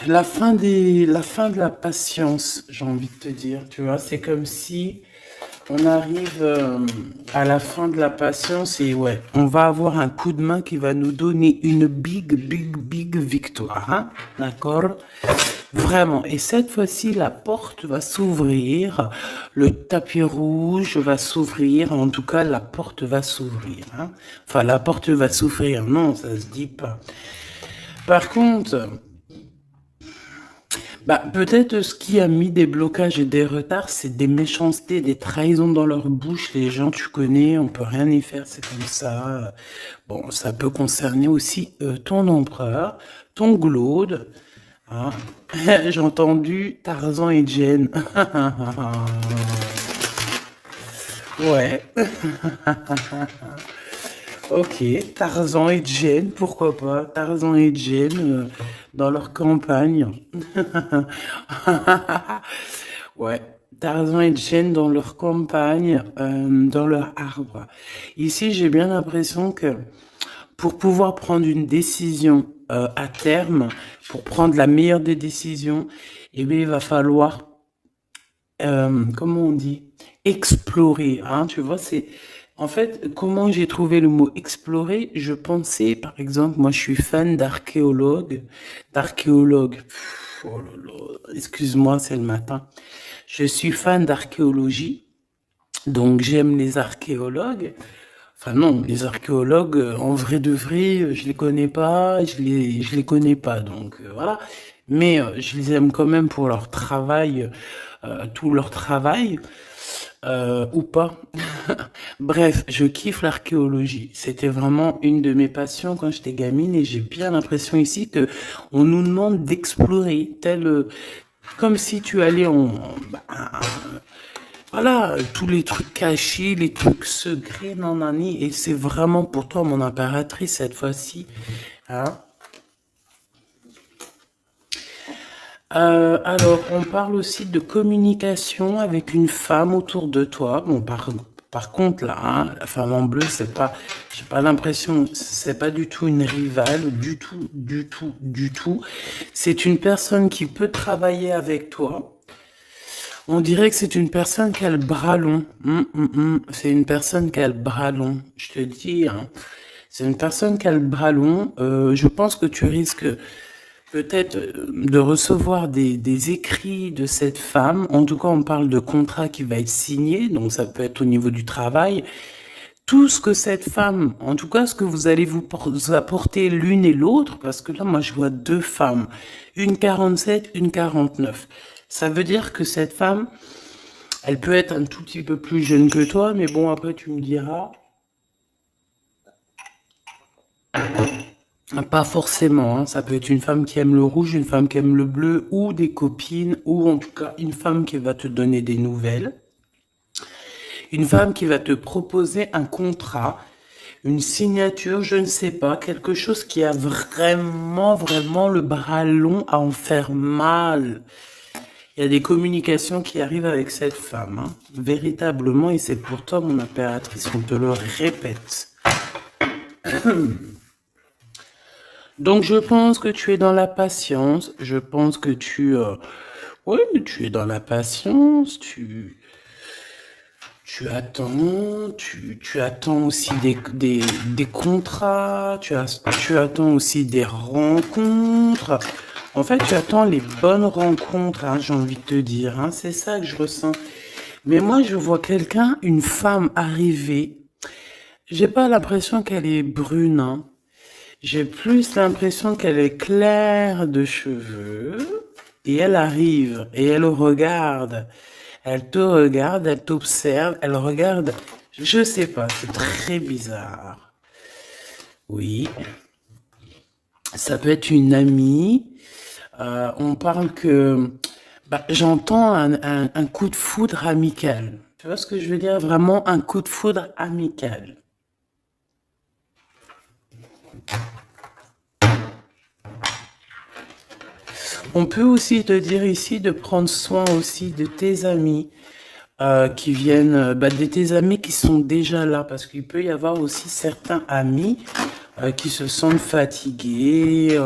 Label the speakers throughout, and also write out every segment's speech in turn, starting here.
Speaker 1: la fin de la patience, j'ai envie de te dire, tu vois, c'est comme si on arrive à la fin de la patience et ouais, on va avoir un coup de main qui va nous donner une big victoire, hein, d'accord? Vraiment. Et cette fois-ci, la porte va s'ouvrir, le tapis rouge va s'ouvrir, en tout cas, la porte va s'ouvrir, hein. Enfin, la porte va s'ouvrir, non, ça se dit pas. Par contre, bah, peut-être ce qui a mis des blocages et des retards, c'est des méchancetés, des trahisons dans leur bouche. Les gens, tu connais, on peut rien y faire, c'est comme ça. Bon, ça peut concerner aussi ton empereur, ton glaude. Hein. J'ai entendu Tarzan et Jane. Ouais, ok. Tarzan et Jane, pourquoi pas? Tarzan et Jane dans leur campagne. Ouais, Tarzan et Jane dans leur campagne, dans leur arbre. Ici, j'ai bien l'impression que pour pouvoir prendre une décision à terme, pour prendre la meilleure des décisions, eh bien, il va falloir, comment on dit, explorer. Hein, tu vois, c'est en fait comment j'ai trouvé le mot explorer. Je pensais, par exemple, moi, je suis fan d'archéologue. Oh là là, excuse-moi, c'est le matin. Je suis fan d'archéologie, donc j'aime les archéologues. Enfin non, les archéologues, en vrai de vrai, je les connais pas, je les connais pas, donc voilà. Mais je les aime quand même pour leur travail, tout leur travail, ou pas. Bref, je kiffe l'archéologie. C'était vraiment une de mes passions quand j'étais gamine et j'ai bien l'impression ici que on nous demande d'explorer, tel, comme si tu allais bah, voilà, tous les trucs cachés, les trucs secrets, nanani, et c'est vraiment pour toi, mon impératrice, cette fois-ci. Hein. Alors, on parle aussi de communication avec une femme autour de toi. Bon, par contre, là, hein, la femme en bleu, c'est pas, j'ai pas l'impression, c'est pas du tout une rivale, du tout. C'est une personne qui peut travailler avec toi. On dirait que c'est une personne qui a le bras long. C'est une personne qui a le bras long. Je te dis, hein. C'est une personne qui a le bras long. Je pense que tu risques peut-être de recevoir des écrits de cette femme. En tout cas, on parle de contrat qui va être signé. Donc, ça peut être au niveau du travail. Tout ce que cette femme, en tout cas, ce que vous allez vous apporter l'une et l'autre, parce que là, moi, je vois deux femmes. Une 47, une 49. Ça veut dire que cette femme, elle peut être un tout petit peu plus jeune que toi, mais bon, après, tu me diras. Pas forcément, hein. Ça peut être une femme qui aime le rouge, une femme qui aime le bleu, ou des copines, ou en tout cas une femme qui va te donner des nouvelles. Une femme qui va te proposer un contrat, une signature, je ne sais pas, quelque chose qui a vraiment le bras long à en faire mal. Il y a des communications qui arrivent avec cette femme, hein, véritablement, et c'est pour toi, mon impératrice, on te le répète. Donc, je pense que tu es dans la patience, je pense que oui, tu es dans la patience, tu attends aussi des contrats, tu attends aussi des rencontres. En fait, tu attends les bonnes rencontres, hein, j'ai envie de te dire, hein, c'est ça que je ressens. Mais moi, je vois quelqu'un, une femme arriver. J'ai pas l'impression qu'elle est brune, hein. J'ai plus l'impression qu'elle est claire de cheveux. Et elle arrive, et elle regarde. Elle te regarde, elle t'observe, elle regarde. Je sais pas, c'est très bizarre. Oui, ça peut être une amie. On parle que bah, j'entends un coup de foudre amical. Tu vois ce que je veux dire? Vraiment un coup de foudre amical. On peut aussi te dire ici de prendre soin aussi de tes amis qui viennent, bah, de tes amis qui sont déjà là, parce qu'il peut y avoir aussi certains amis qui se sentent fatigués.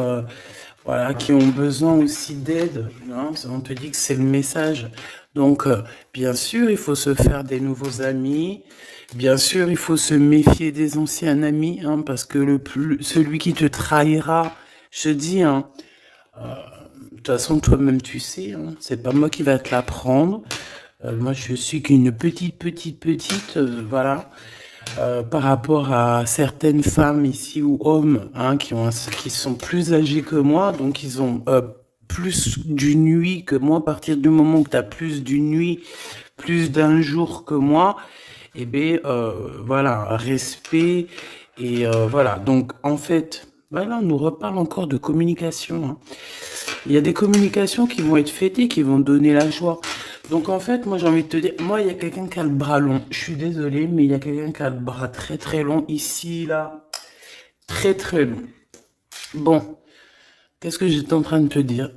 Speaker 1: voilà, qui ont besoin aussi d'aide, hein. On te dit que c'est le message. Donc, bien sûr, il faut se faire des nouveaux amis. Bien sûr, il faut se méfier des anciens amis, hein, parce que celui qui te trahira, je te dis, hein, de toute façon, toi-même, tu sais, hein, c'est pas moi qui va te l'apprendre. Moi, je suis qu'une petite, voilà, par rapport à certaines femmes ici ou hommes, hein, qui sont plus âgés que moi, donc ils ont plus d'une nuit que moi. À partir du moment que tu as plus d'une nuit, plus d'un jour que moi, eh bien, voilà, respect. Et voilà, donc en fait, voilà, on nous reparle encore de communication, hein. Il y a des communications qui vont être faites et qui vont donner la joie. Donc en fait, moi j'ai envie de te dire, moi il y a quelqu'un qui a le bras long. Je suis désolée, mais il y a quelqu'un qui a le bras très long ici, là. Très long. Bon, qu'est-ce que j'étais en train de te dire?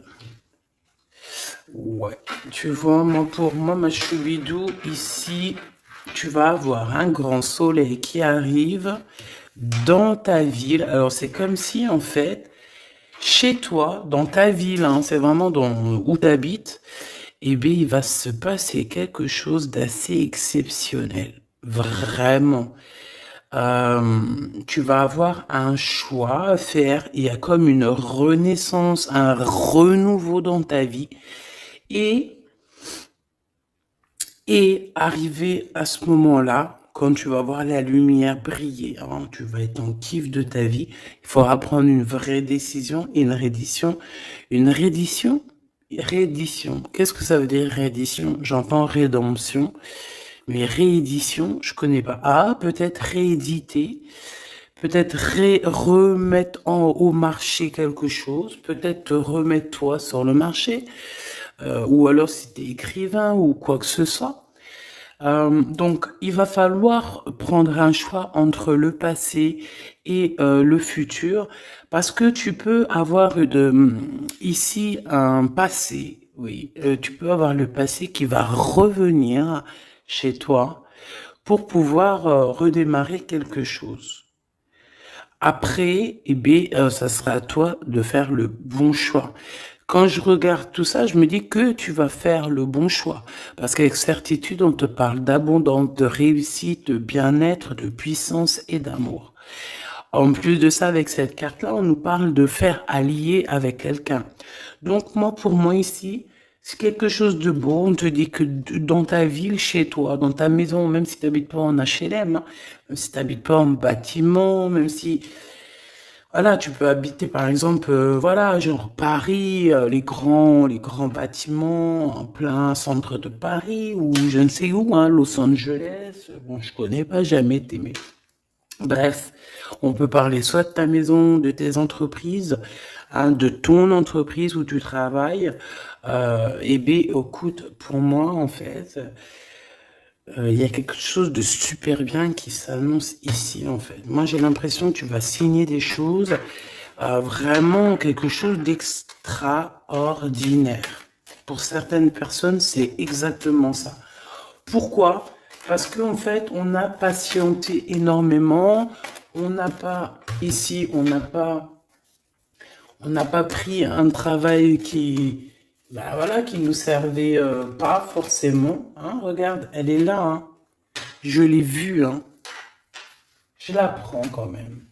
Speaker 1: Ouais, tu vois, moi pour moi, ma choubidou, ici, tu vas avoir un grand soleil qui arrive dans ta ville. Alors c'est comme si en fait, chez toi, dans ta ville, hein, c'est vraiment dans où tu habites, eh bien, il va se passer quelque chose d'assez exceptionnel. Vraiment. Tu vas avoir un choix à faire. Il y a comme une renaissance, un renouveau dans ta vie. Et, et arrivé à ce moment-là, quand tu vas voir la lumière briller, hein, tu vas être en kiff de ta vie, il faudra prendre une vraie décision, une reddition. Une reddition? Réédition. Qu'est-ce que ça veut dire réédition? J'entends rédemption, mais réédition, je connais pas. Ah, peut-être rééditer, peut-être remettre au marché quelque chose, peut-être te remettre toi sur le marché, ou alors si t'es écrivain ou quoi que ce soit. Donc, il va falloir prendre un choix entre le passé et le futur, parce que tu peux avoir ici un passé, oui, tu peux avoir le passé qui va revenir chez toi pour pouvoir redémarrer quelque chose. Après, eh bien, ça sera à toi de faire le bon choix. Quand je regarde tout ça, je me dis que tu vas faire le bon choix. Parce qu'avec certitude, on te parle d'abondance, de réussite, de bien-être, de puissance et d'amour. En plus de ça, avec cette carte-là, on nous parle de faire allier avec quelqu'un. Donc, moi, pour moi ici, c'est quelque chose de beau. On te dit que dans ta ville, chez toi, dans ta maison, même si tu n'habites pas en HLM, hein, même si tu n'habites pas en bâtiment, même si voilà, tu peux habiter par exemple, voilà, genre Paris, les grands bâtiments en plein centre de Paris ou je ne sais où, hein, Los Angeles. Bon, je connais pas, jamais été, mais bref, on peut parler soit de ta maison, de tes entreprises, hein, de ton entreprise où tu travailles. Eh bien, écoute, pour moi, en fait, il y a quelque chose de super bien qui s'annonce ici, en fait. Moi, j'ai l'impression que tu vas signer des choses, vraiment quelque chose d'extraordinaire. Pour certaines personnes, c'est exactement ça. Pourquoi? Parce qu'en fait, on a patienté énormément. On n'a pas, ici, on n'a pas pris un travail qui, bah voilà, qui nous servait pas forcément. Hein, regarde, elle est là, hein. Je l'ai vue, hein. Je la prends quand même.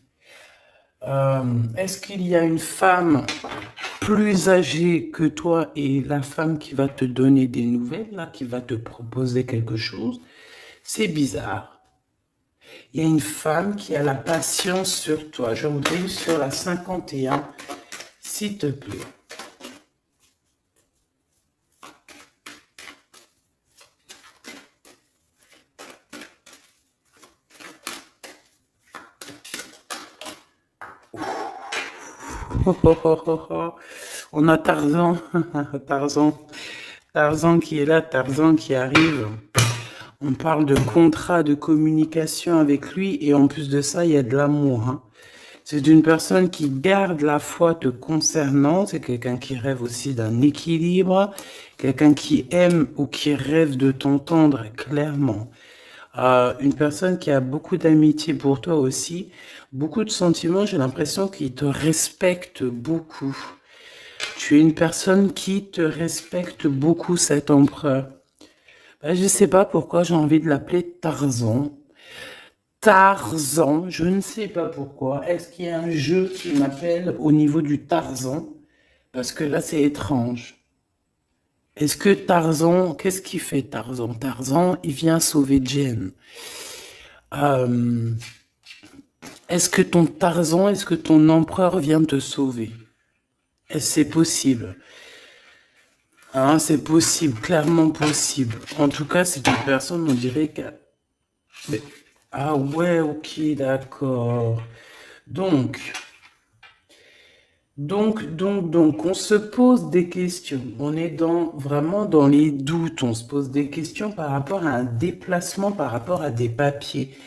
Speaker 1: Est-ce qu'il y a une femme plus âgée que toi et la femme qui va te donner des nouvelles, là, qui va te proposer quelque chose? C'est bizarre. Il y a une femme qui a la patience sur toi. Je voudrais sur la 51, s'il te plaît. On a Tarzan, Tarzan, Tarzan qui est là, Tarzan qui arrive. On parle de contrat de communication avec lui et en plus de ça, il y a de l'amour, hein. C'est une personne qui garde la foi te concernant, c'est quelqu'un qui rêve aussi d'un équilibre, quelqu'un qui aime ou qui rêve de t'entendre clairement. Une personne qui a beaucoup d'amitié pour toi aussi, beaucoup de sentiments, j'ai l'impression qu'il te respecte beaucoup. Tu es une personne qui te respecte beaucoup, cet empereur. Ben, je ne sais pas pourquoi j'ai envie de l'appeler Tarzan. Tarzan, je ne sais pas pourquoi. Est-ce qu'il y a un jeu qui m'appelle au niveau du Tarzan? Parce que là, c'est étrange. Est-ce que Tarzan, qu'est-ce qu'il fait Tarzan? Tarzan, il vient sauver Jen. Euh, est-ce que ton Tarzan, est-ce que ton empereur vient te sauver? Est-ce que c'est possible? Hein, c'est possible, clairement possible. En tout cas, c'est une personne, on dirait que... Mais- Ah ouais, ok, d'accord. Donc, donc, on se pose des questions. On est vraiment dans les doutes. On se pose des questions par rapport à un déplacement, par rapport à des papiers.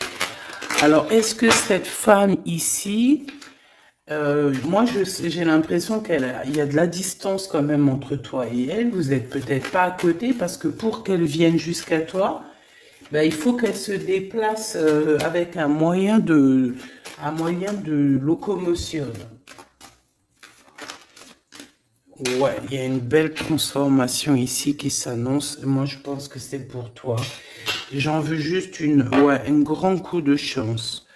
Speaker 1: Alors, est-ce que cette femme ici, moi, j'ai l'impression il y a de la distance quand même entre toi et elle. Vous êtes peut-être pas à côté parce que pour qu'elle vienne jusqu'à toi, ben, il faut qu'elle se déplace avec un moyen de locomotion. Ouais, il y a une belle transformation ici qui s'annonce. Moi, je pense que c'est pour toi. J'en veux juste un grand coup de chance.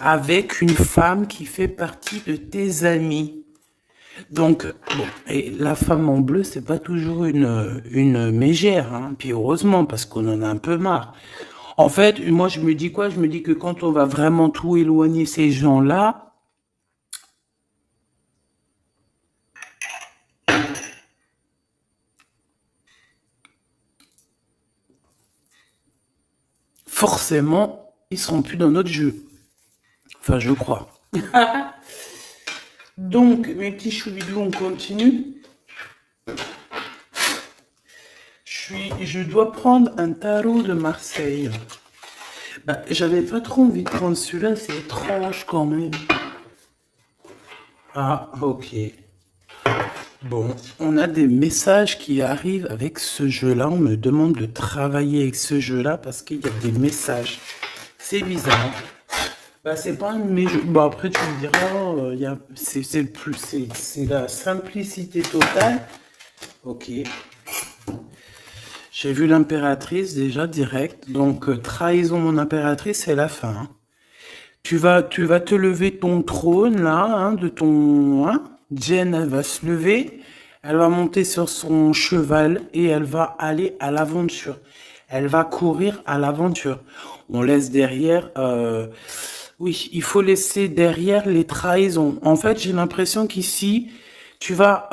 Speaker 1: Avec une femme qui fait partie de tes amis. Donc, bon, et la femme en bleu, c'est pas toujours une mégère, hein. Puis heureusement, parce qu'on en a un peu marre. En fait, moi, je me dis quoi? Je me dis que quand on va vraiment tout éloigner ces gens-là, forcément, ils seront plus dans notre jeu. Enfin, je crois. Donc, mes petits choubidous, on continue. Je dois prendre un tarot de Marseille. Bah, j'avais pas trop envie de prendre celui-là, c'est étrange quand même. Ah, ok. Bon, on a des messages qui arrivent avec ce jeu-là. On me demande de travailler avec ce jeu-là parce qu'il y a des messages. C'est bizarre. Bah, c'est pas un de mes jeux. Bon, après, tu me diras, c'est la simplicité totale. Ok. J'ai vu l'impératrice déjà direct. Donc, trahison mon impératrice, c'est la fin, hein. Tu vas te lever ton trône, là, hein, de ton... Hein. Jen, elle va se lever, elle va monter sur son cheval et elle va aller à l'aventure. Elle va courir à l'aventure. On laisse derrière... oui, il faut laisser derrière les trahisons. En fait, j'ai l'impression qu'ici, tu vas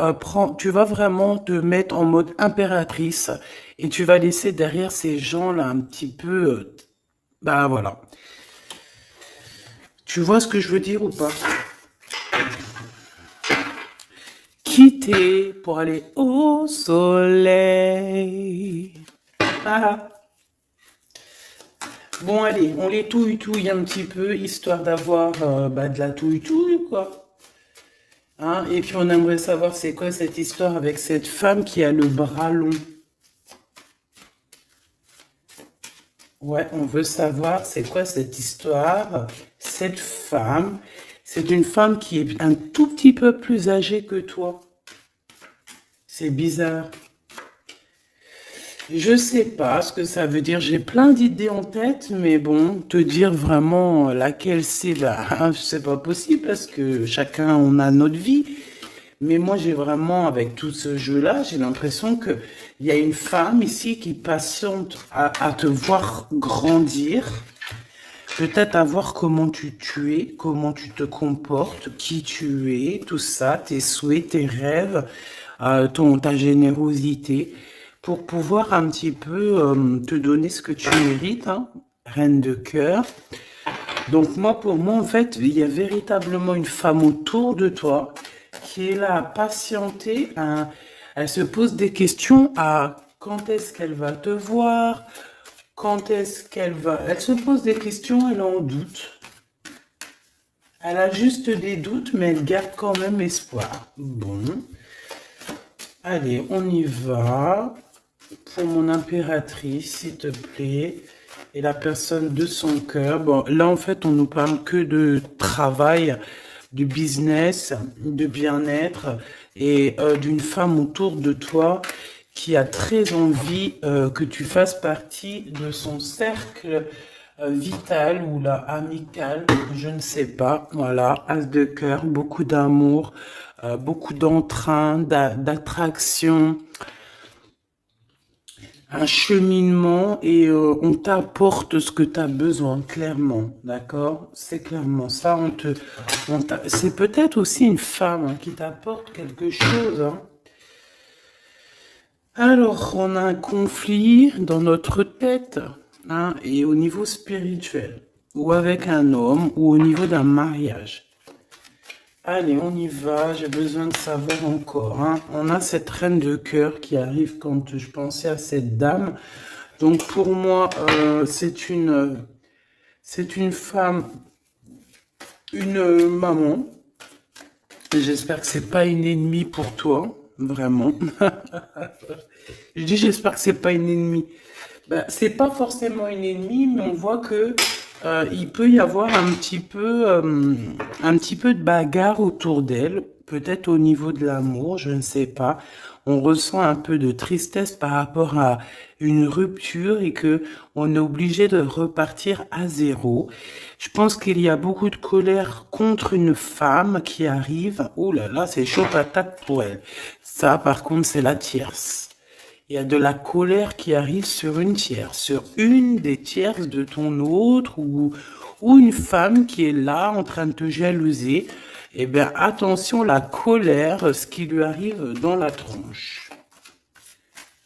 Speaker 1: vraiment te mettre en mode impératrice et tu vas laisser derrière ces gens-là un petit peu... bah voilà. Tu vois ce que je veux dire ou pas? Quitter pour aller au soleil. Ah. Bon, allez, on les touille un petit peu, histoire d'avoir de la touille, quoi. Hein? Et puis, on aimerait savoir c'est quoi cette histoire avec cette femme qui a le bras long. Ouais, on veut savoir c'est quoi cette histoire. Cette femme, c'est une femme qui est un tout petit peu plus âgée que toi. C'est bizarre. Je sais pas ce que ça veut dire. J'ai plein d'idées en tête, mais bon, te dire vraiment laquelle c'est, bah, c'est pas possible parce que chacun on a notre vie. Mais moi, j'ai vraiment, avec tout ce jeu-là, j'ai l'impression que il y a une femme ici qui patiente à te voir grandir, peut-être à voir comment tu es, comment tu te comportes, qui tu es, tout ça, tes souhaits, tes rêves, ta générosité, pour pouvoir un petit peu te donner ce que tu mérites, hein, reine de cœur. Donc moi, pour moi, en fait, il y a véritablement une femme autour de toi qui est là à patienter. Elle se pose des questions à quand est-ce qu'elle va te voir, quand est-ce qu'elle va... Elle se pose des questions, elle en doute. Elle a juste des doutes, mais elle garde quand même espoir. Bon. Allez, on y va. Pour mon impératrice, s'il te plaît. Et la personne de son cœur. Bon, là, en fait, on nous parle que de travail. du business, de bien-être et d'une femme autour de toi qui a très envie que tu fasses partie de son cercle vital ou là amical, je ne sais pas. Voilà, as de cœur, beaucoup d'amour, beaucoup d'entrain, d'attraction, un cheminement et on t'apporte ce que tu as besoin, clairement, d'accord? C'est clairement ça. C'est peut-être aussi une femme hein, qui t'apporte quelque chose. Hein. Alors, on a un conflit dans notre tête hein, et au niveau spirituel, ou avec un homme, ou au niveau d'un mariage. Allez, on y va, j'ai besoin de savoir encore. Hein. On a cette reine de cœur qui arrive quand je pensais à cette dame. Donc pour moi, c'est une femme, une maman. J'espère que c'est pas une ennemie pour toi, vraiment. Je dis j'espère que c'est pas une ennemie. Ben, c'est pas forcément une ennemie, mais on voit que il peut y avoir un petit peu de bagarre autour d'elle, peut-être au niveau de l'amour, je ne sais pas. On ressent un peu de tristesse par rapport à une rupture et que on est obligé de repartir à zéro. Je pense qu'il y a beaucoup de colère contre une femme qui arrive. Oh là là, c'est chaud patate pour elle. Ça, par contre, c'est la tierce. Il y a de la colère qui arrive sur une tierce, sur une des tierces de ton autre ou une femme qui est là en train de te jalouser. Eh bien, attention, la colère, ce qui lui arrive dans la tronche.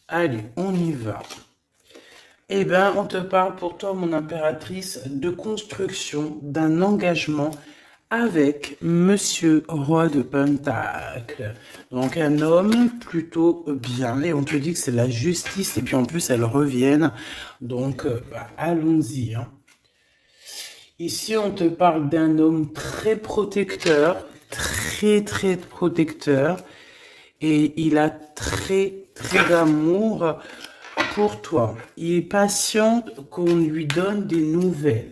Speaker 1: Allez, on y va. Eh bien, on te parle pour toi, mon impératrice, de construction, d'un engagement avec Monsieur Roi de Pentacle. Donc un homme plutôt bien. Et on te dit que c'est la justice et puis en plus elles reviennent. Donc allons-y. Hein. Ici on te parle d'un homme très protecteur, très protecteur. Et il a très d'amour pour toi. Il est patient qu'on lui donne des nouvelles.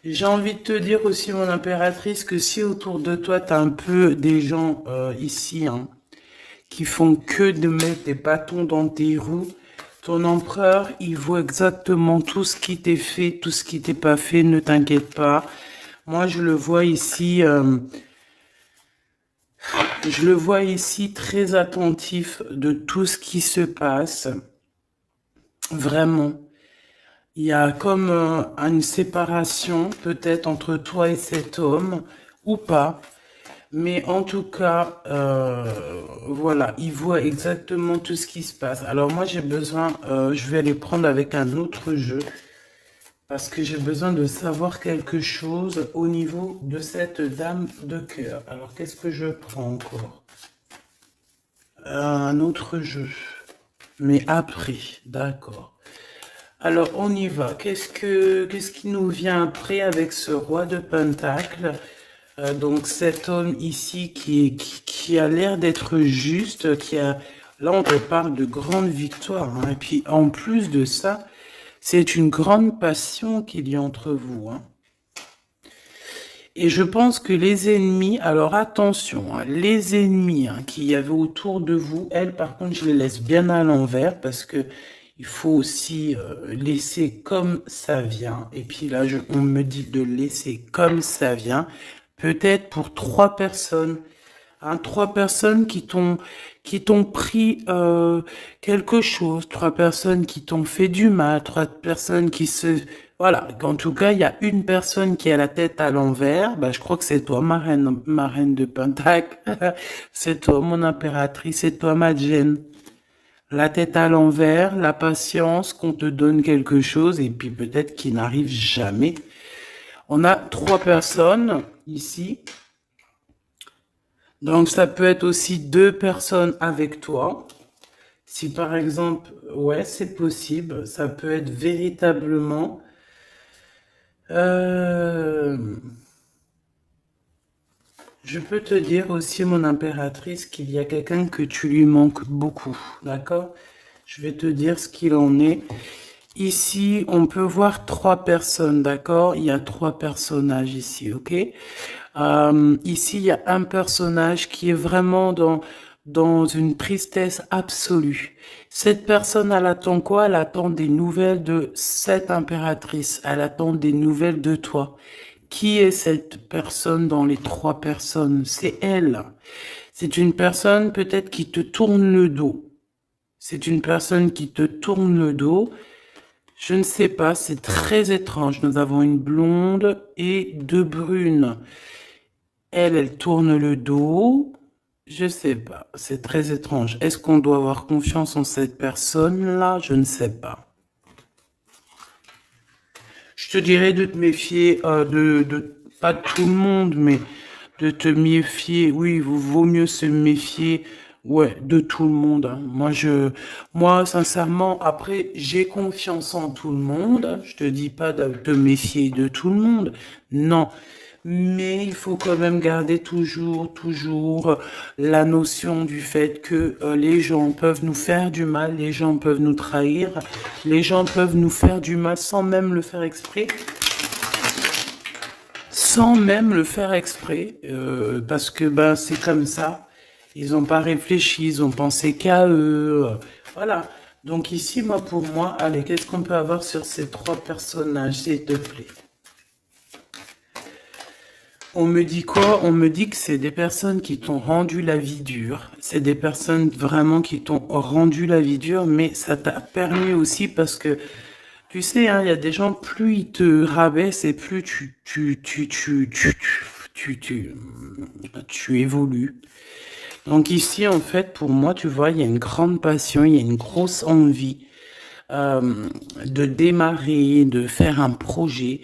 Speaker 1: J'ai envie de te dire aussi, mon impératrice, que si autour de toi, tu as un peu des gens ici hein, qui font que de mettre des bâtons dans tes roues, ton empereur, il voit exactement tout ce qui t'est fait, tout ce qui t'est pas fait, ne t'inquiète pas. Moi, je le vois ici très attentif de tout ce qui se passe. Vraiment. Il y a comme une séparation peut-être entre toi et cet homme ou pas. Mais en tout cas, voilà, il voit exactement tout ce qui se passe. Alors moi j'ai besoin, je vais aller prendre avec un autre jeu. Parce que j'ai besoin de savoir quelque chose au niveau de cette dame de cœur. Alors qu'est-ce que je prends encore? Un autre jeu. Mais après, d'accord. Alors, on y va. Qu'est-ce qui nous vient après avec ce roi de Pentacle? Donc, cet homme ici qui a l'air d'être juste, là, on te parle de grande victoire. Hein. Et puis, en plus de ça, c'est une grande passion qu'il y a entre vous. Hein. Et je pense que les ennemis, alors attention, hein, les ennemis hein, qu'il y avait autour de vous, elles, par contre, je les laisse bien à l'envers parce que il faut aussi laisser comme ça vient. Et puis là, on me dit de laisser comme ça vient. Peut-être pour 3 personnes. Hein, 3 personnes qui t'ont pris quelque chose. 3 personnes qui t'ont fait du mal. 3 personnes qui se... Voilà. En tout cas, il y a une personne qui a la tête à l'envers. Bah, je crois que c'est toi, ma reine de Pentacle. C'est toi, mon impératrice. C'est toi, ma Jane. La tête à l'envers, la patience, qu'on te donne quelque chose et puis peut-être qu'il n'arrive jamais. On a 3 personnes ici. Donc ça peut être aussi 2 personnes avec toi. Si par exemple, ouais, c'est possible. Ça peut être véritablement... Je peux te dire aussi, mon impératrice, qu'il y a quelqu'un que tu lui manques beaucoup, d'accord? Je vais te dire ce qu'il en est. Ici, on peut voir 3 personnes, d'accord? Il y a 3 personnages ici, ok? Ici, il y a un personnage qui est vraiment dans une tristesse absolue. Cette personne, elle attend quoi? Elle attend des nouvelles de cette impératrice. Elle attend des nouvelles de toi. Qui est cette personne dans les 3 personnes? C'est elle. C'est une personne peut-être qui te tourne le dos. C'est une personne qui te tourne le dos. Je ne sais pas, c'est très étrange. Nous avons une blonde et 2 brunes. Elle tourne le dos. Je sais pas, c'est très étrange. Est-ce qu'on doit avoir confiance en cette personne-là? Je ne sais pas. Je te dirais de te méfier pas de tout le monde, mais de te méfier. Oui, vaut mieux se méfier, ouais, de tout le monde, hein. Moi, sincèrement, après, j'ai confiance en tout le monde. Je te dis pas de te méfier de tout le monde. Non. Mais il faut quand même garder toujours la notion du fait que les gens peuvent nous faire du mal, les gens peuvent nous trahir, les gens peuvent nous faire du mal sans même le faire exprès, parce que ben c'est comme ça. Ils n'ont pas réfléchi, ils ont pensé qu'à eux, voilà. Donc ici, pour moi, allez, qu'est-ce qu'on peut avoir sur ces 3 personnages, s'il te plaît? On me dit quoi? On me dit que c'est des personnes qui t'ont rendu la vie dure. C'est des personnes vraiment qui t'ont rendu la vie dure, mais ça t'a permis aussi parce que, tu sais, hein, il y a des gens, plus ils te rabaissent et plus tu évolues. Donc ici, en fait, pour moi, tu vois, il y a une grande passion, il y a une grosse envie de démarrer, de faire un projet.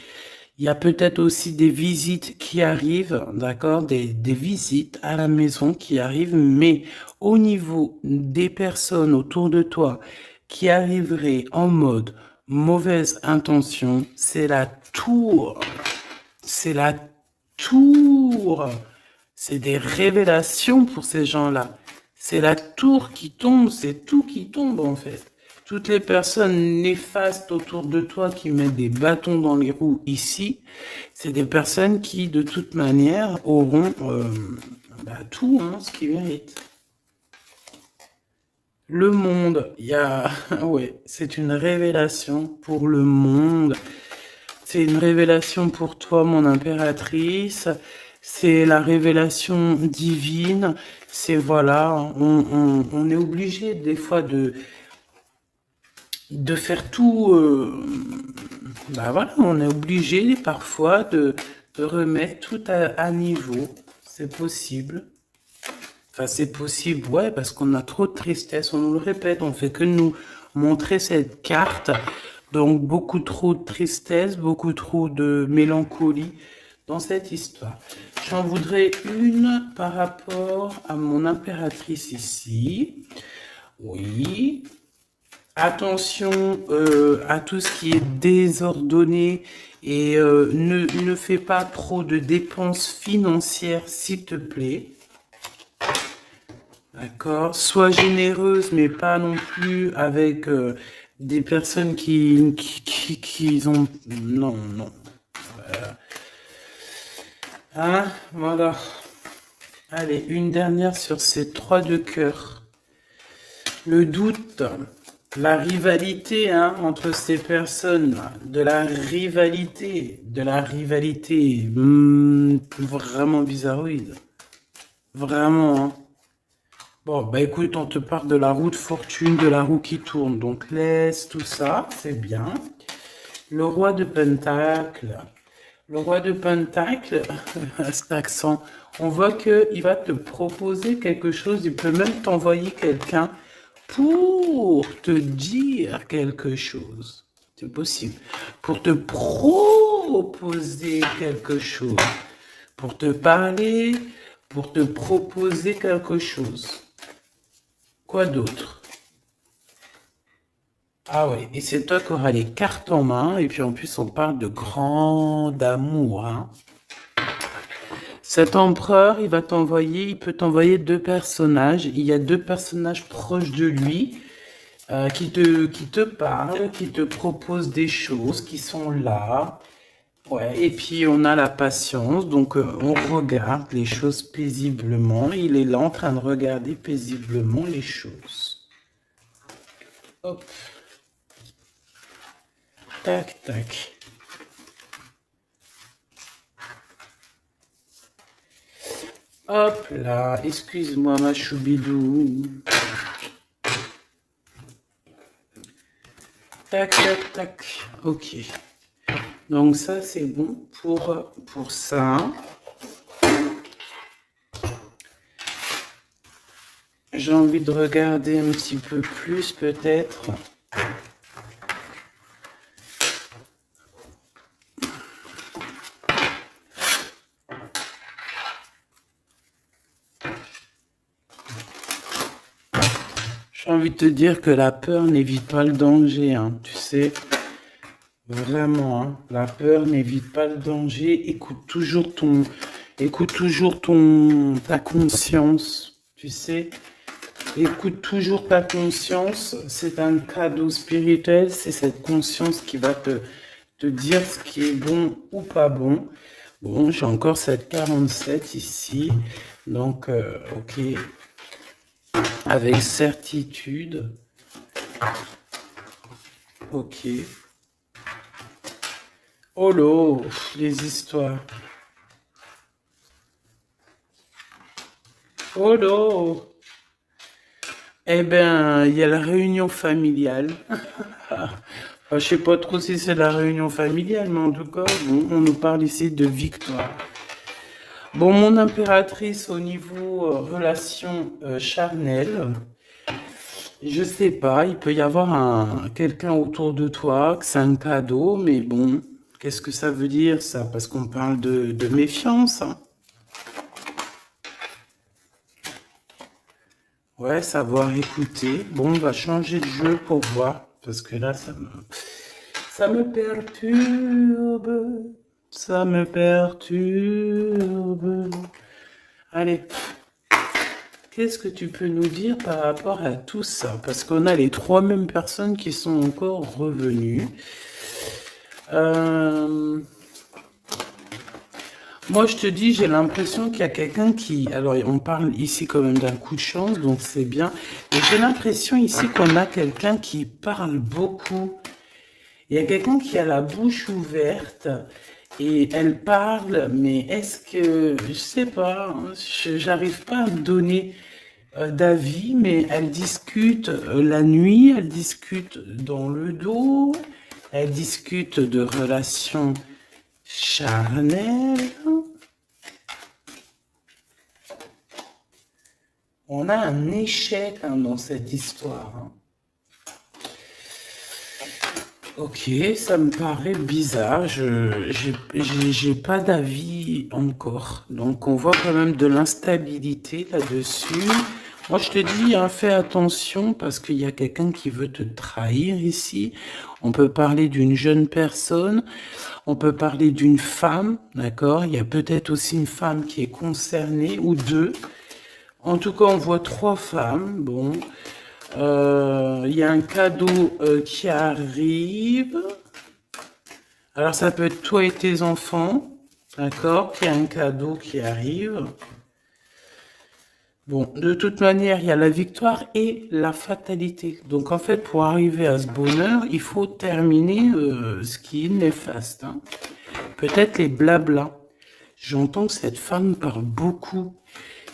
Speaker 1: Il y a peut-être aussi des visites qui arrivent, d'accord, des visites à la maison qui arrivent, mais au niveau des personnes autour de toi qui arriveraient en mode mauvaise intention, c'est la tour. C'est la tour. C'est des révélations pour ces gens-là. C'est la tour qui tombe, c'est tout qui tombe en fait. Toutes les personnes néfastes autour de toi qui mettent des bâtons dans les roues ici, c'est des personnes qui de toute manière auront tout, hein, ce qu'ils méritent. Le monde, il y a... ouais, c'est une révélation pour le monde. C'est une révélation pour toi, mon impératrice. C'est la révélation divine. C'est voilà, on est obligé des fois de faire tout. Voilà, on est obligé parfois de remettre tout à niveau. C'est possible. Enfin, c'est possible, ouais, parce qu'on a trop de tristesse. On nous le répète, on fait que nous montrer cette carte. Donc, beaucoup trop de tristesse, beaucoup trop de mélancolie dans cette histoire. J'en voudrais une par rapport à mon impératrice ici. Oui. Attention à tout ce qui est désordonné et ne fais pas trop de dépenses financières, s'il te plaît. D'accord. Sois généreuse, mais pas non plus avec des personnes qui ont... Non, non. Hein, voilà. Allez, une dernière sur ces 3 de cœur. Le doute, la rivalité hein, entre ces personnes, de la rivalité, vraiment bizarroïde. Vraiment, hein. Bon, bah écoute, on te parle de la roue de fortune, de la roue qui tourne. Donc laisse tout ça, c'est bien. Le roi de Pentacle. Le roi de Pentacle, à cet accent, on voit qu'il va te proposer quelque chose. Il peut même t'envoyer quelqu'un pour te dire quelque chose. C'est possible. Pour te proposer quelque chose. Pour te parler, pour te proposer quelque chose. Quoi d'autre? Ah ouais, et c'est toi qui auras les cartes en main, et puis en plus on parle de grand amour, hein. Cet empereur, il peut t'envoyer 2 personnages, il y a 2 personnages proches de lui, qui te parle, qui te propose des choses qui sont là. Ouais, et puis on a la patience, donc on regarde les choses paisiblement. Il est là en train de regarder paisiblement les choses. Hop, tac, tac. Hop là, excuse-moi ma choubidou. Tac, tac, tac. Ok. Donc ça, c'est bon pour ça. J'ai envie de regarder un petit peu plus peut-être. J'ai envie de te dire que la peur n'évite pas le danger, hein, tu sais. Vraiment, hein, la peur n'évite pas le danger. Écoute toujours ta conscience, tu sais. Écoute toujours ta conscience. C'est un cadeau spirituel. C'est cette conscience qui va te dire ce qui est bon ou pas bon. Bon, j'ai encore cette 47 ici. Donc, ok. Avec certitude. Ok. Oh là, les histoires. Oh là. Eh ben, il y a la réunion familiale. Enfin, je sais pas trop si c'est la réunion familiale, mais en tout cas, bon, on nous parle ici de victoire. Bon, mon impératrice au niveau relation charnelle, je sais pas, il peut y avoir quelqu'un autour de toi, que c'est un cadeau, mais bon, qu'est-ce que ça veut dire ça? Parce qu'on parle de méfiance, hein. Ouais, savoir écouter. Bon, on va changer de jeu pour voir, parce que là, ça me perturbe. Ça me perturbe. Allez, qu'est-ce que tu peux nous dire par rapport à tout ça? Parce qu'on a les trois mêmes personnes qui sont encore revenues. Moi, je te dis, j'ai l'impression qu'il y a quelqu'un qui... Alors, on parle ici quand même d'un coup de chance, donc c'est bien. Et j'ai l'impression ici qu'on a quelqu'un qui parle beaucoup. Il y a quelqu'un qui a la bouche ouverte et elle parle, mais est-ce que... Je sais pas, hein, j'arrive pas à me donner d'avis, mais elle discute la nuit, elle discute dans le dos, elle discute de relations charnel. On a un échec hein, dans cette histoire. Hein. Ok, ça me paraît bizarre. J'ai pas d'avis encore. Donc on voit quand même de l'instabilité là-dessus. Moi je te dis, hein, fais attention parce qu'il y a quelqu'un qui veut te trahir ici. On peut parler d'une jeune personne. On peut parler d'une femme, d'accord? Il y a peut-être aussi une femme qui est concernée, ou deux. En tout cas, on voit trois femmes. Bon, il y a un cadeau qui arrive. Alors, ça peut être toi et tes enfants, d'accord? Il y a un cadeau qui arrive. Bon, de toute manière, il y a la victoire et la fatalité. Donc, en fait, pour arriver à ce bonheur, il faut terminer ce qui est néfaste. Hein. Peut-être les blablas. J'entends que cette femme parle beaucoup.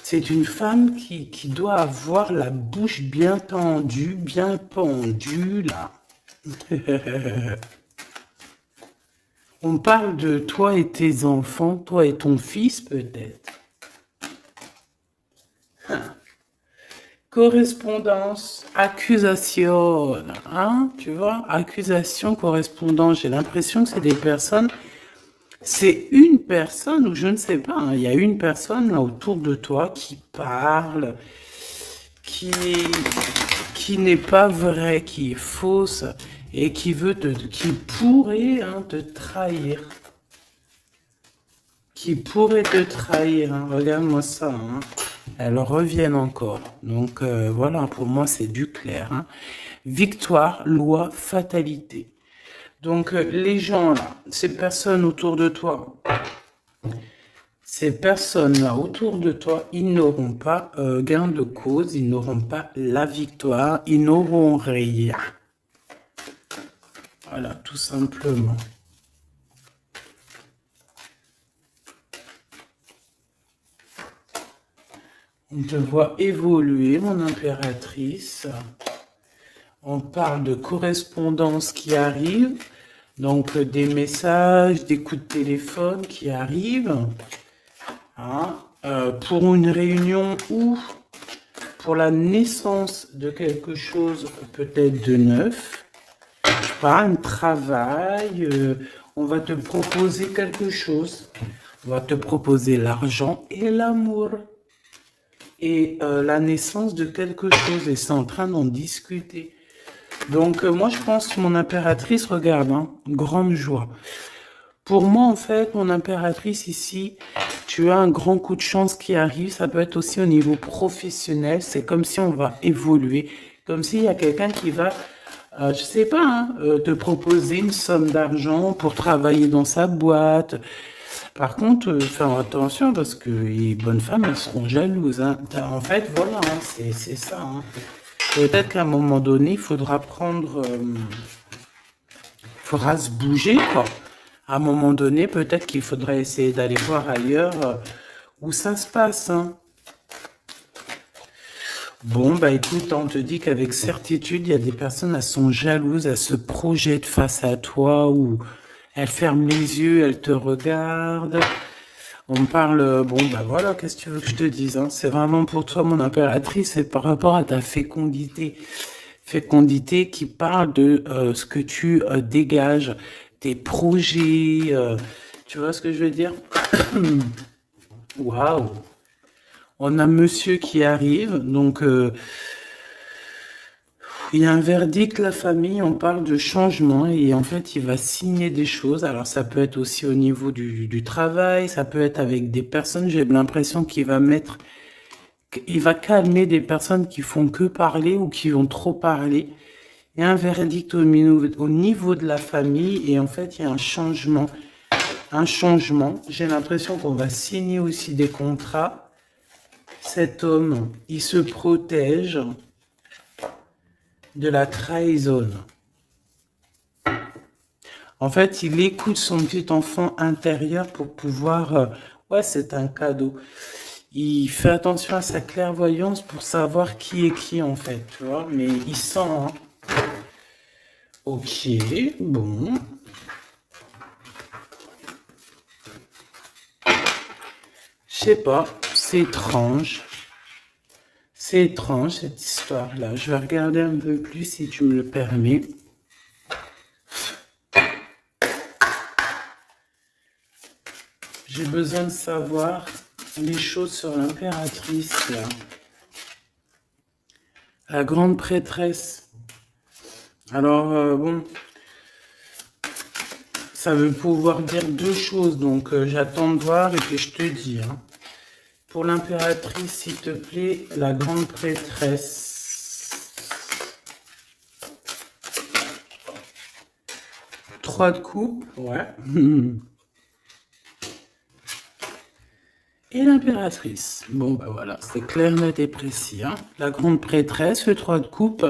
Speaker 1: C'est une femme qui doit avoir la bouche bien tendue, bien pendue, là. On parle de toi et tes enfants, toi et ton fils, peut-être. Correspondance, accusation, hein, tu vois, accusation, correspondance. J'ai l'impression que c'est des personnes, c'est une personne, ou je ne sais pas, hein, il y a une personne là autour de toi qui parle, qui n'est pas vraie, qui est fausse, et qui pourrait hein, te trahir. Qui pourrait te trahir, hein. Regarde-moi ça, hein. elles reviennent encore. Donc voilà, pour moi, c'est du clair. Hein. Victoire, loi, fatalité. Donc les gens là, ces personnes autour de toi, ces personnes-là autour de toi, ils n'auront pas gain de cause, ils n'auront pas la victoire, ils n'auront rien. Voilà, tout simplement. On te voit évoluer, mon impératrice. On parle de correspondance qui arrive, donc des messages, des coups de téléphone qui arrivent. Hein, pour une réunion ou pour la naissance de quelque chose peut-être de neuf. Pas un travail, on va te proposer quelque chose. On va te proposer l'argent et l'amour. Et la naissance de quelque chose. Et c'est en train d'en discuter. Donc moi je pense que mon impératrice, regarde, hein, grande joie. Pour moi en fait, mon impératrice ici, tu as un grand coup de chance qui arrive. Ça peut être aussi au niveau professionnel. C'est comme si on va évoluer. Comme s'il y a quelqu'un qui va... je sais pas, hein, te proposer une somme d'argent pour travailler dans sa boîte. Par contre, faire attention parce que les bonnes femmes, elles seront jalouses. Hein. En fait, voilà, hein, c'est ça. Hein. Peut-être qu'à un moment donné, il faudra prendre... faudra se bouger, quoi. À un moment donné, peut-être qu'il faudrait essayer d'aller voir ailleurs où ça se passe. Hein. Bon, bah écoute, on te dit qu'avec certitude, il y a des personnes, elles sont jalouses, elles se projettent face à toi ou elles ferment les yeux, elles te regardent. On me parle, bon, bah voilà, qu'est-ce que tu veux que je te dise, hein? C'est vraiment pour toi, mon impératrice, c'est par rapport à ta fécondité. Fécondité qui parle de ce que tu dégages, tes projets, tu vois ce que je veux dire? Waouh! On a monsieur qui arrive, donc il y a un verdict, la famille, on parle de changement et en fait il va signer des choses. Alors ça peut être aussi au niveau du travail, ça peut être avec des personnes, j'ai l'impression qu'il va mettre, il va calmer des personnes qui font que parler ou qui vont trop parler. Il y a un verdict au niveau de la famille et en fait il y a un changement. Un changement, j'ai l'impression qu'on va signer aussi des contrats. Cet homme, il se protège de la trahison. En fait, il écoute son petit enfant intérieur pour pouvoir... ouais, c'est un cadeau. Il fait attention à sa clairvoyance pour savoir qui est qui, en fait, tu vois. Mais il sent... Hein. Ok, bon. Je sais pas, c'est étrange. C'est étrange cette histoire-là. Je vais regarder un peu plus si tu me le permets. J'ai besoin de savoir les choses sur l'impératrice, là. La grande prêtresse. Alors, bon, ça veut pouvoir dire deux choses, donc j'attends de voir et puis je te dis. Hein. Pour l'impératrice, s'il te plaît, la grande prêtresse. 3 de coupe, ouais. Et l'impératrice. Bon, bah voilà, c'est clair, net et précis. Hein. La grande prêtresse, le 3 de coupe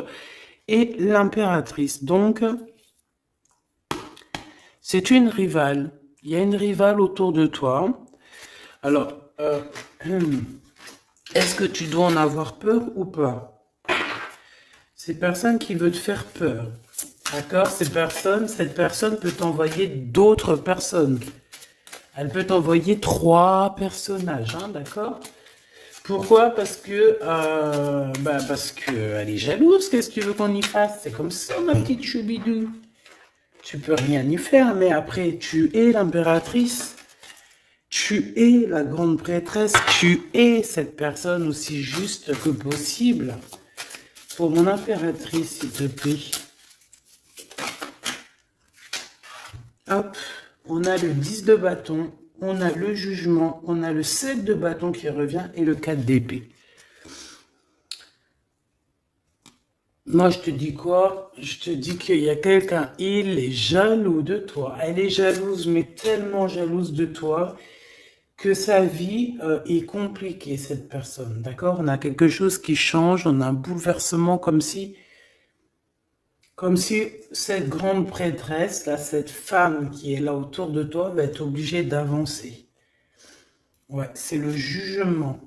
Speaker 1: et l'impératrice. Donc, c'est une rivale. Il y a une rivale autour de toi. Alors, est-ce que tu dois en avoir peur ou pas? Ces personnes qui veulent te faire peur. D'accord? Cette personne peut t'envoyer d'autres personnes. Elle peut t'envoyer 3 personnages, hein, d'accord? Pourquoi? Parce que elle est jalouse. Qu'est-ce que tu veux qu'on y fasse? C'est comme ça, ma petite choubidou. Tu peux rien y faire, mais après, tu es l'impératrice. Tu es la grande prêtresse. Tu es cette personne aussi juste que possible. Pour mon impératrice, s'il te plaît. Hop, on a le 10 de bâton. on a le jugement, on a le 7 de bâton qui revient et le 4 d'épée. Moi, je te dis quoi? Je te dis qu'il y a quelqu'un, il est jaloux de toi. Elle est jalouse, mais tellement jalouse de toi que sa vie est compliquée, cette personne. D'accord? On a quelque chose qui change, on a un bouleversement comme si cette grande prêtresse, là, cette femme qui est là autour de toi, va être obligée d'avancer. Ouais, c'est le jugement.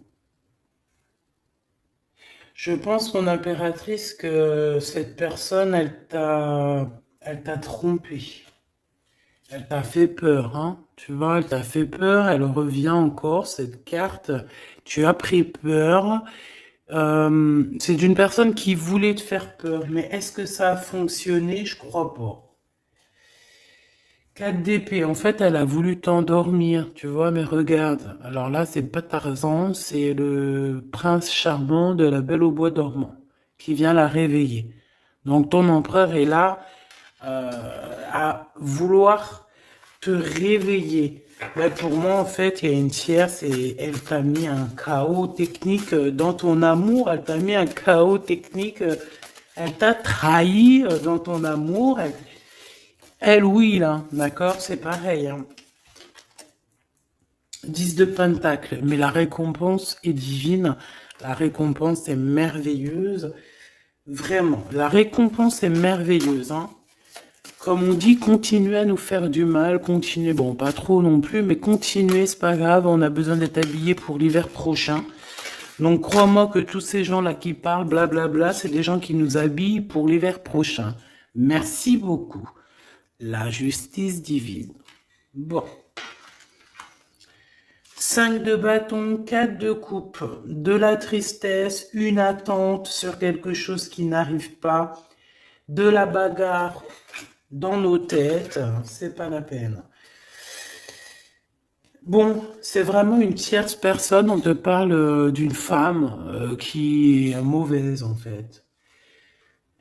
Speaker 1: Je pense, mon impératrice, que cette personne, elle t'a trompé. Elle t'a fait peur, hein. Tu vois, elle t'a fait peur, elle revient encore, cette carte. Tu as pris peur. C'est d'une personne qui voulait te faire peur, mais est-ce que ça a fonctionné? Je crois pas. 4 d'épée, en fait, elle a voulu t'endormir, tu vois, mais regarde. Alors là, c'est pas Tarzan, c'est le prince charmant de la Belle au bois dormant qui vient la réveiller. Donc ton empereur est là à vouloir te réveiller. Mais pour moi, en fait, il y a une tierce et elle t'a mis un chaos technique dans ton amour. Elle t'a mis un chaos technique. Elle t'a trahi dans ton amour. Elle, oui, là, d'accord, c'est pareil. Hein. 10 de Pentacle, mais la récompense est divine. La récompense est merveilleuse. Vraiment, la récompense est merveilleuse. Hein. Comme on dit, continuez à nous faire du mal, continuez, bon, pas trop non plus, mais continuez, c'est pas grave, on a besoin d'être habillés pour l'hiver prochain. Donc crois-moi que tous ces gens-là qui parlent, blablabla, c'est des gens qui nous habillent pour l'hiver prochain. Merci beaucoup. La justice divine. Bon. 5 de bâton, 4 de coupe, de la tristesse, une attente sur quelque chose qui n'arrive pas, de la bagarre dans nos têtes, c'est pas la peine. Bon, c'est vraiment une tierce personne, on te parle d'une femme qui est mauvaise en fait.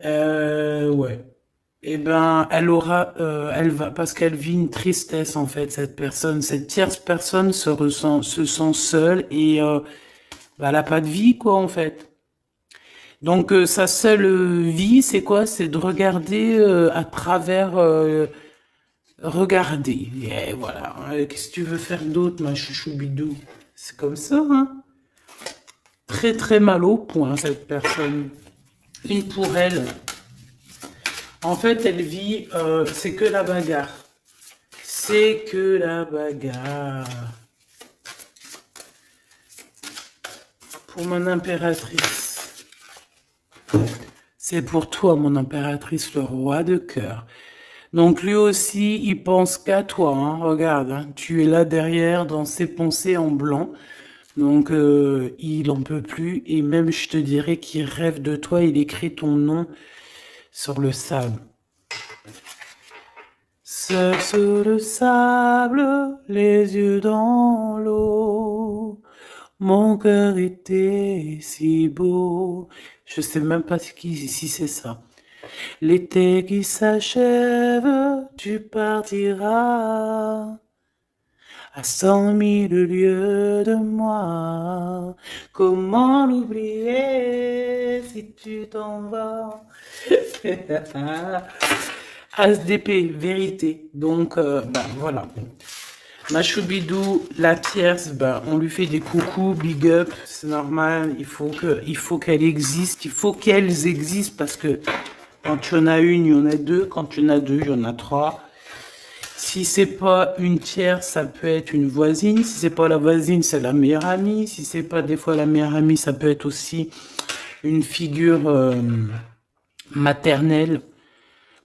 Speaker 1: Ouais. Eh ben, elle va, parce qu'elle vit une tristesse en fait, cette personne, cette tierce personne se sent seule et bah, elle a pas de vie quoi en fait. Donc sa seule vie, c'est quoi? C'est de regarder à travers, regarder. Et voilà. Qu'est-ce que tu veux faire d'autre, ma chouchou bidou? C'est comme ça, hein? Très très mal au point cette personne. Une pour elle. En fait, elle vit, c'est que la bagarre. C'est que la bagarre. Pour mon impératrice. C'est pour toi, mon impératrice, le roi de cœur. Donc lui aussi, il pense qu'à toi. Hein. Regarde, hein, tu es là derrière dans ses pensées en blanc. Donc il en peut plus. Et même, je te dirais qu'il rêve de toi. Il écrit ton nom sur le sable. Seul sur le sable, les yeux dans l'eau. Mon cœur était si beau. Je sais même pas si c'est ça. L'été qui s'achève, tu partiras à 100 000 lieues de moi. Comment l'oublier si tu t'en vas? As d'épée, vérité. Donc, bah, voilà. Ma choubidou, la tierce, ben, on lui fait des coucous, big up, c'est normal, il faut qu'elle existe, il faut qu'elles existent parce que quand tu en as une, il y en a deux, quand tu en as deux, il y en a trois. Si c'est pas une tierce, ça peut être une voisine, si c'est pas la voisine, c'est la meilleure amie, si c'est pas des fois la meilleure amie, ça peut être aussi une figure maternelle,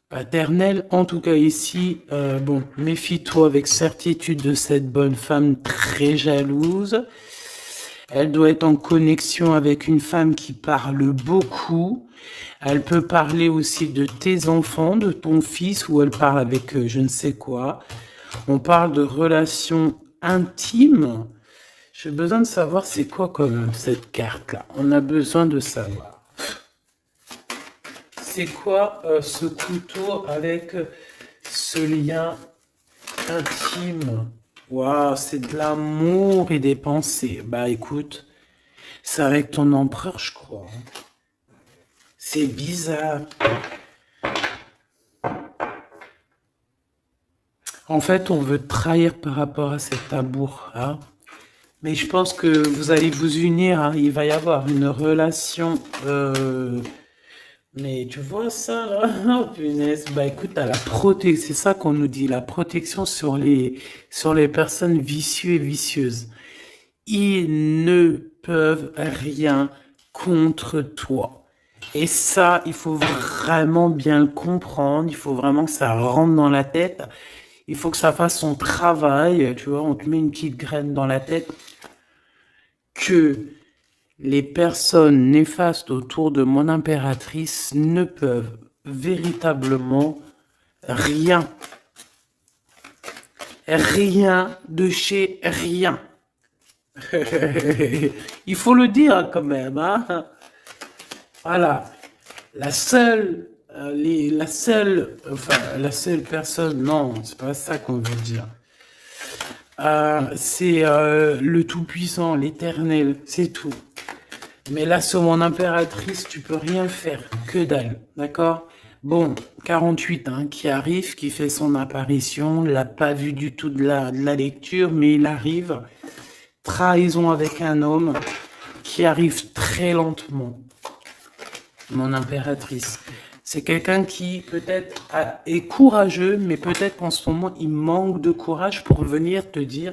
Speaker 1: paternelle, en tout cas ici, bon, méfie-toi avec certitude de cette bonne femme très jalouse. Elle doit être en connexion avec une femme qui parle beaucoup. Elle peut parler aussi de tes enfants, de ton fils, ou elle parle avec je ne sais quoi. On parle de relations intimes. J'ai besoin de savoir c'est quoi comme cette carte-là. On a besoin de savoir. C'est quoi ce couteau avec ce lien intime? Waouh, c'est de l'amour et des pensées. Bah écoute, c'est avec ton empereur, je crois. C'est bizarre. En fait, on veut te trahir par rapport à cet amour, hein. Mais je pense que vous allez vous unir, hein. Il va y avoir une relation. Mais tu vois ça, là? Oh, punaise. Bah écoute, t'as la protection. C'est ça qu'on nous dit, la protection sur les personnes vicieuses et vicieuses. Ils ne peuvent rien contre toi. Et ça, il faut vraiment bien le comprendre. Il faut vraiment que ça rentre dans la tête. Il faut que ça fasse son travail. Tu vois, on te met une petite graine dans la tête que les personnes néfastes autour de mon impératrice ne peuvent véritablement rien. Rien de chez rien. Il faut le dire quand même, hein. Voilà. La seule personne, non, c'est pas ça qu'on veut dire. C'est le Tout-Puissant, l'Éternel, c'est tout. Mais là, sur mon impératrice, tu peux rien faire, que dalle, d'accord? Bon, 48, hein, qui arrive, qui fait son apparition, l'a pas vu du tout de la lecture, mais il arrive. Trahison avec un homme qui arrive très lentement. Mon impératrice. C'est quelqu'un qui peut-être est courageux, mais peut-être qu'en ce moment, il manque de courage pour venir te dire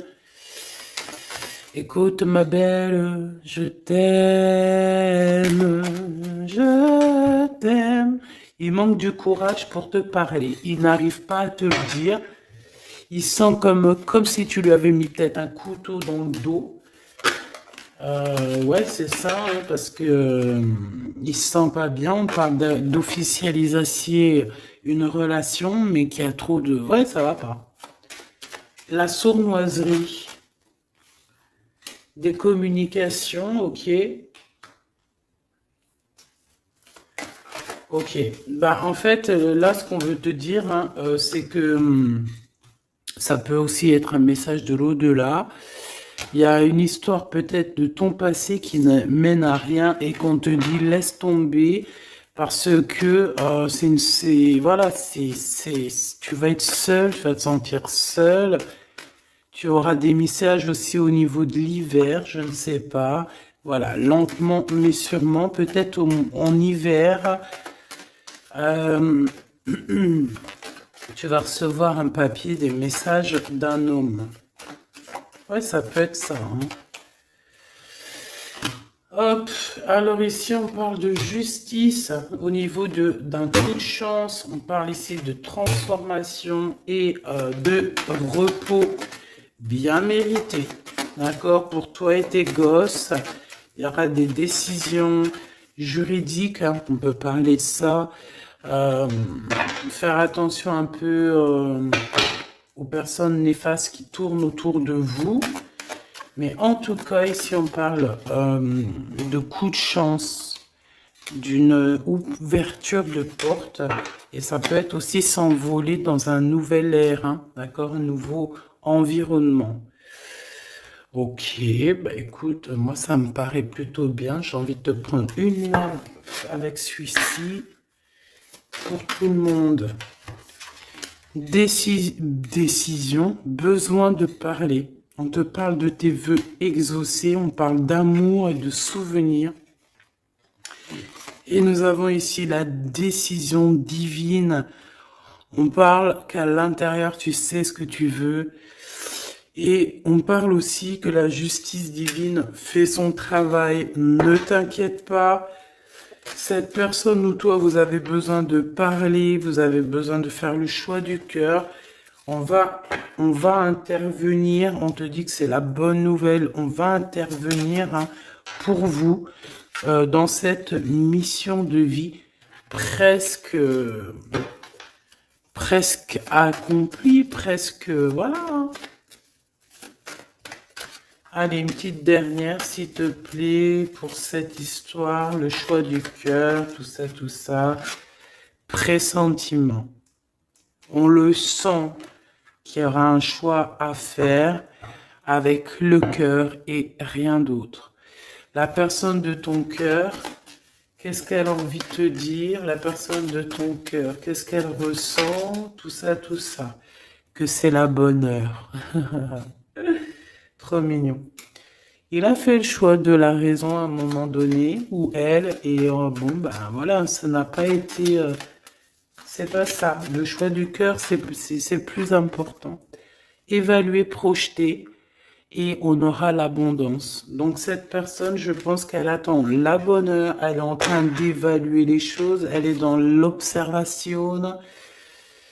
Speaker 1: écoute ma belle, je t'aime, je t'aime. Il manque du courage pour te parler. Il n'arrive pas à te le dire. Il sent comme si tu lui avais mis peut-être un couteau dans le dos. Ouais, c'est ça, hein, parce que il se sent pas bien. On parle d'officialiser une relation, mais qui a trop de... Ouais, ça va pas. La sournoiserie des communications, ok. Ok. Bah, en fait, là, ce qu'on veut te dire, hein, c'est que ça peut aussi être un message de l'au-delà. Il y a une histoire peut-être de ton passé qui ne mène à rien et qu'on te dit laisse tomber parce que voilà, tu vas être seul, tu vas te sentir seul. Tu auras des messages aussi au niveau de l'hiver, je ne sais pas. Voilà, lentement mais sûrement, peut-être en hiver, euh, tu vas recevoir un papier, des messages d'un homme. Ouais, ça peut être ça, hein. Hop, alors ici on parle de justice au niveau d'un coup de chance, on parle ici de transformation et de repos bien mérité, d'accord, pour toi et tes gosses. Il y aura des décisions juridiques, hein, on peut parler de ça. Faire attention un peu aux personnes néfastes qui tournent autour de vous. Mais en tout cas, ici, on parle de coup de chance, d'une ouverture de porte. Et ça peut être aussi s'envoler dans un nouvel air, hein, d'accord, un nouveau environnement. Ok, bah écoute, moi, ça me paraît plutôt bien. J'ai envie de te prendre une lampe avec celui-ci pour tout le monde. Décision, besoin de parler. On te parle de tes vœux exaucés, on parle d'amour et de souvenirs. Et nous avons ici la décision divine. On parle qu'à l'intérieur, tu sais ce que tu veux. Et on parle aussi que la justice divine fait son travail. Ne t'inquiète pas. Cette personne ou toi, vous avez besoin de parler, vous avez besoin de faire le choix du cœur. On va intervenir, on te dit que c'est la bonne nouvelle, on va intervenir, hein, pour vous dans cette mission de vie presque accomplie, presque, voilà, hein. Allez, une petite dernière, s'il te plaît, pour cette histoire, le choix du cœur, tout ça. Pressentiment. On le sent. qu'il y aura un choix à faire avec le cœur et rien d'autre. La personne de ton cœur, qu'est-ce qu'elle a envie de te dire? La personne de ton cœur, qu'est-ce qu'elle ressent? Tout ça, tout ça. Que c'est la bonne heure. Trop mignon. Il a fait le choix de la raison à un moment donné, ou elle, et bon, ben voilà, ça n'a pas été... c'est pas ça. Le choix du cœur, c'est le plus important. Évaluer, projeter, et on aura l'abondance. Donc cette personne, je pense qu'elle attend la bonne heure, elle est en train d'évaluer les choses, elle est dans l'observation,